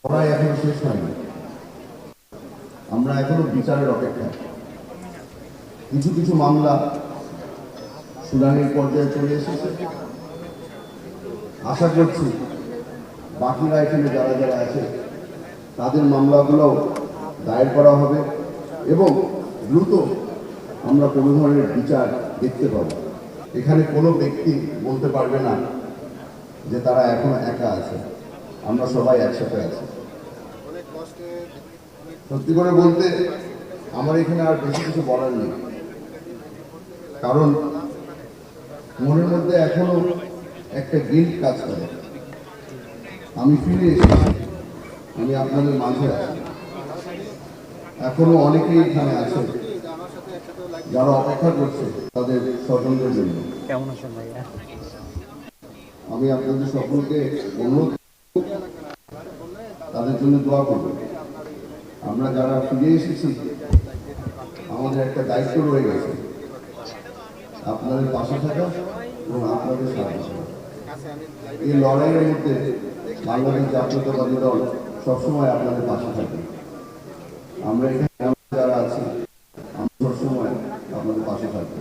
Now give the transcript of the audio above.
লড়াই এখনো শেষ হয়নি, আমরা এখনো বিচারের অপেক্ষায়। কিছু কিছু মামলা শুনানির পর্যায়ে চলে এসেছে। আশা করছি বাকিরা এখানে যারা যারা আছে তাদের মামলাগুলোও দায়ের করা হবে এবং দ্রুত আমরা কোনো ধরনের বিচার দেখতে পাব। এখানে কোনো ব্যক্তি বলতে পারবে না যে তারা এখনো একা আছে, আমরা সবাই একসাথে আছি। সত্যি করে বলতে আমার এখানে আর বেশি কিছু বলার নেই, কারণ মনের মধ্যে এখনো একটা গিল্ট কাজ করে। আমি ফিরে এসেছি, আমি আপনাদের মাঝে আছি। এখনো অনেকেই এখানে আছে যারা অপেক্ষা করছে তাদের স্বজনদের জন্য। আমি আপনাদের সকলকে অনুরোধ তাদের জন্য দোয়া করব। আমরা যারা ফিরে এসেছি আমাদের একটা দায়িত্ব রয়ে গেছে, আপনাদের পাশে থাকা এবং আপনাদের সাথে থাকা। এই লড়াইয়ের মধ্যে বাংলাদেশ জাতীয়তাবাদী দল সবসময় আপনাদের পাশে থাকে। আমরা এখানে যারা আছি আমরা সবসময় আপনাদের পাশে থাকবো।